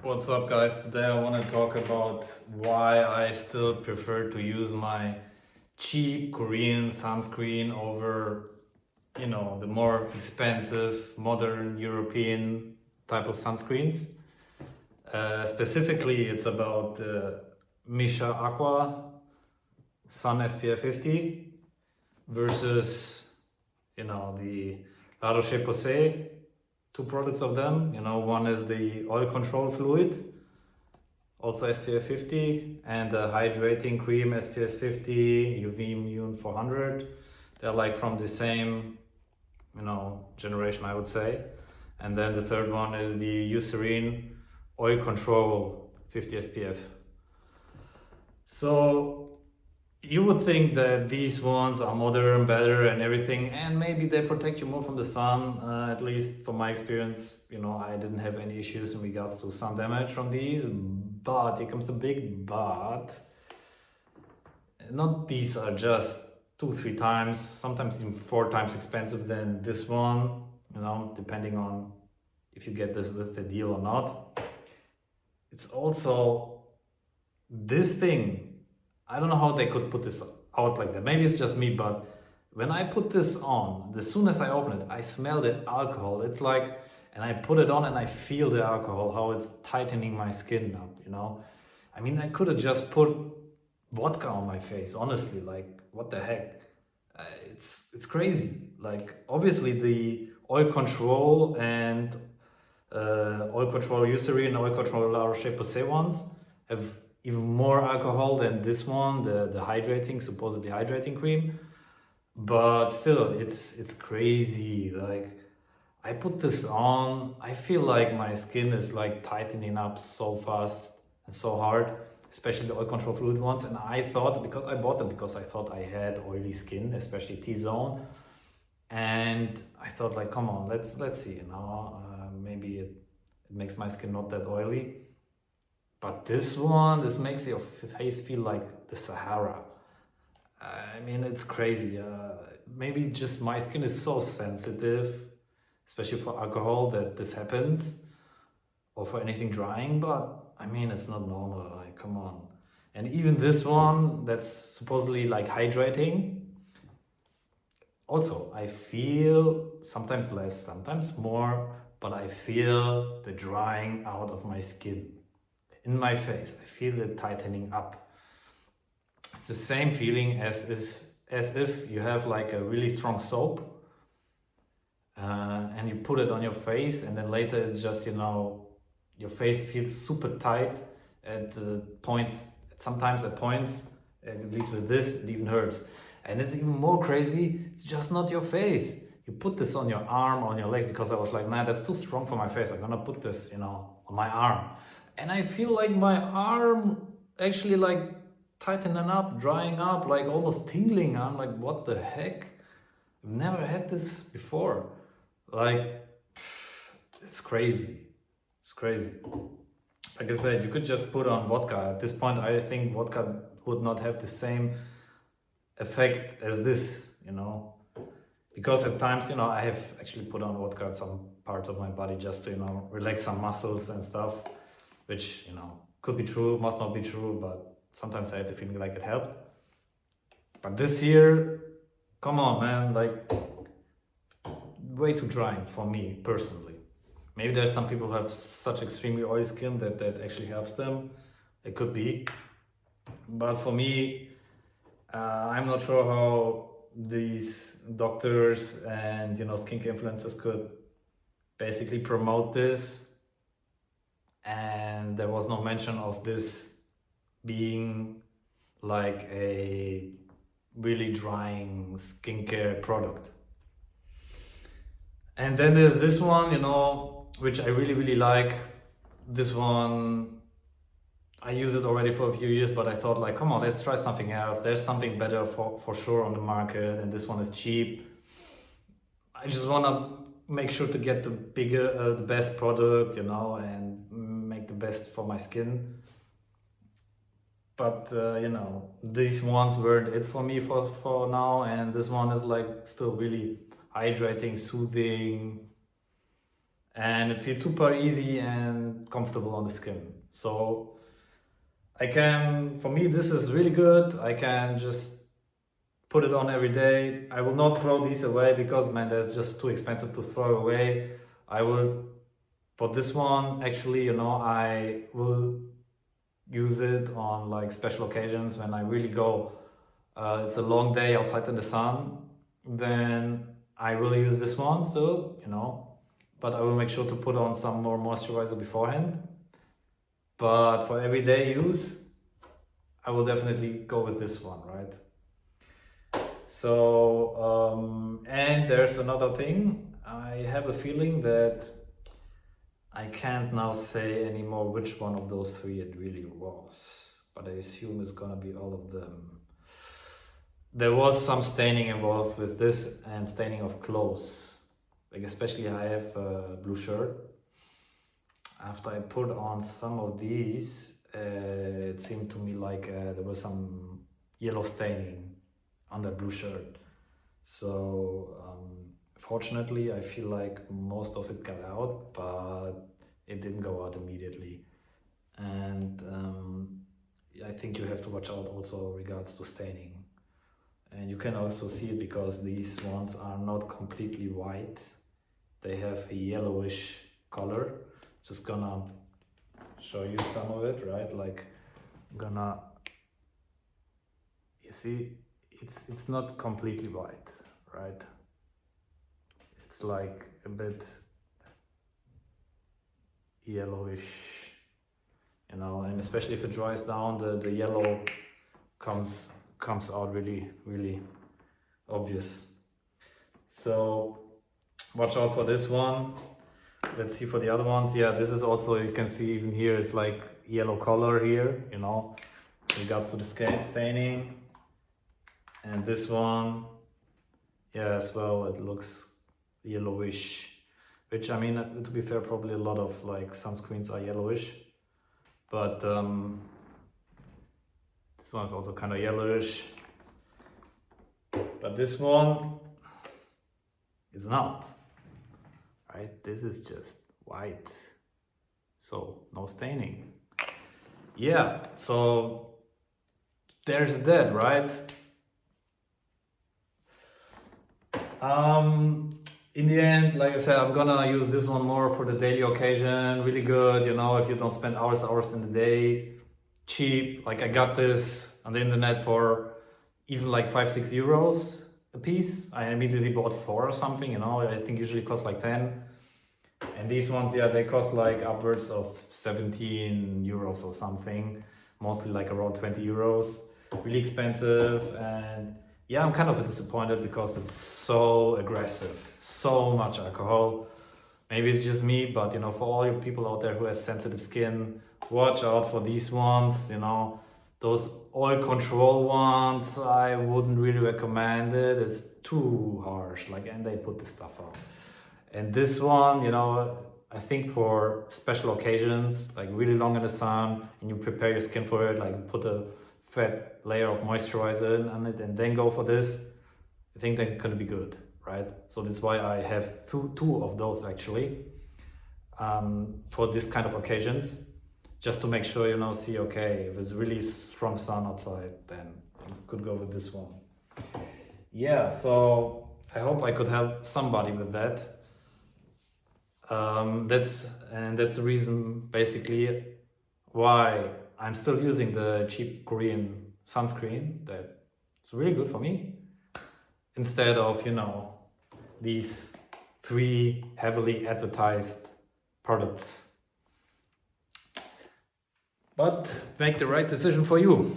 What's up, guys? Today I want to talk about why I still prefer to use my cheap Korean sunscreen over, the more expensive modern European type of sunscreens. Specifically, it's about the Missha Aqua Sun SPF 50 versus, the La Roche-Posay, two products of them. One is the oil control fluid, also SPF 50, and the hydrating cream SPF 50 uvmune 400. They're like from the same generation, I would say. And then the third one is the Eucerin oil control 50 SPF. So you would think that these ones are modern, better, and everything, and maybe they protect you more from the sun. At least from my experience, I didn't have any issues in regards to sun damage from these. But here comes the big but. Not these are just 2-3 times, sometimes even 4 times expensive than this one. Depending on if you get this with the deal or not. It's also this thing. I don't know how they could put this out like that. Maybe it's just me, but when I put this on, as soon as I open it, I smell the alcohol. It's like, and I put it on and I feel the alcohol, how it's tightening my skin up. I mean, I could have just put vodka on my face, honestly. Like, what the heck? It's crazy. Like, obviously, the oil control and oil control Eucerin, oil control La Roche-Posay ones have even more alcohol than this one, the hydrating, supposedly hydrating cream. But still, it's crazy. Like, I put this on, I feel like my skin is like tightening up so fast and so hard, especially the oil control fluid ones. And I thought, because I bought them because I thought I had oily skin, especially T-zone. And I thought, like, come on, let's see, maybe it makes my skin not that oily. But this makes your face feel like the Sahara. I mean, it's crazy. Maybe just my skin is so sensitive, especially for alcohol, that this happens, or for anything drying. But I mean, it's not normal. Like, come on. And even this one, that's supposedly like hydrating. Also, I feel sometimes less, sometimes more, but I feel the drying out of my skin. In my face, I feel it tightening up. It's the same feeling as if you have like a really strong soap and you put it on your face, and then later it's just your face feels super tight at points. Sometimes at points, at least with this, it even hurts. And it's even more crazy. It's just not your face. You put this on your arm, on your leg, because I was like, nah, that's too strong for my face. I'm gonna put this, on my arm. And I feel like my arm actually like tightening up, drying up, like almost tingling. I'm like, what the heck? I've never had this before. Like, it's crazy. It's crazy. Like I said, you could just put on vodka. At this point, I think vodka would not have the same effect as this, because at times, I have actually put on vodka at some parts of my body just to, relax some muscles and stuff, which, could be true, must not be true, but sometimes I had the feeling like it helped. But this year, come on, man, like, way too drying for me personally. Maybe there's some people who have such extremely oily skin that actually helps them. It could be. But for me, I'm not sure how these doctors and skincare influencers could basically promote this, and there was no mention of this being like a really drying skincare product. And then there's this one, which I really, really like. This one, I use it already for a few years, but I thought, like, come on, let's try something else. There's something better for sure on the market, and this one is cheap. I just want to make sure to get the best product, and make the best for my skin. But these ones weren't it for me for now, and this one is like still really hydrating, soothing, and it feels super easy and comfortable on the skin. So for me, this is really good. I can just put it on every day. I will not throw these away because, man, that's just too expensive to throw away. I will put this one, actually, I will use it on like special occasions when I really go, it's a long day outside in the sun, then I will use this one still, but I will make sure to put on some more moisturizer beforehand. But for everyday use, I will definitely go with this one, right? So, and there's another thing. I have a feeling that I can't now say anymore which one of those three it really was, but I assume it's gonna be all of them. There was some staining involved with this and staining of clothes. Like especially I have a blue shirt. After I put on some of these, it seemed to me like there was some yellow staining on that blue shirt. So fortunately, I feel like most of it got out, but it didn't go out immediately. And I think you have to watch out also regards to staining. And you can also see it because these ones are not completely white. They have a yellowish color. Just gonna show you some of it, right? Like, you see, it's not completely white, right? It's like a bit yellowish, and especially if it dries down, the yellow comes out really, really obvious. So watch out for this one. Let's see for the other ones. Yeah, this is also, you can see even here, it's like yellow color here, in regards to the staining. And this one, yeah, as well, it looks yellowish, which, I mean, to be fair, probably a lot of like sunscreens are yellowish, but this one is also kind of yellowish. But this one is not, right? This is just white, so no staining. Yeah, so there's that, right? In the end, like I said, I'm gonna use this one more for the daily occasion. Really good, if you don't spend hours in the day. Cheap, like I got this on the internet for even like 5-6 euros a piece. I immediately bought 4 or something, I think usually cost like 10. And these ones, yeah, they cost like upwards of 17 euros or something, mostly like around 20 euros. Really expensive. And yeah, I'm kind of disappointed because it's so aggressive, so much alcohol. Maybe it's just me, but for all you people out there who has sensitive skin, watch out for these ones. Those oil control ones, I wouldn't really recommend it. It's too harsh, and they put the stuff out. And this one, I think for special occasions, like really long in the sun, and you prepare your skin for it, like put a fat layer of moisturizer on it and then go for this, I think they're gonna be good, right? So this is why I have two of those actually, for this kind of occasions, just to make sure, see, okay, if it's really strong sun outside, then you could go with this one. Yeah, so I hope I could help somebody with that. That's the reason basically why I'm still using the cheap Korean sunscreen that's really good for me, instead of these 3 heavily advertised products. But make the right decision for you.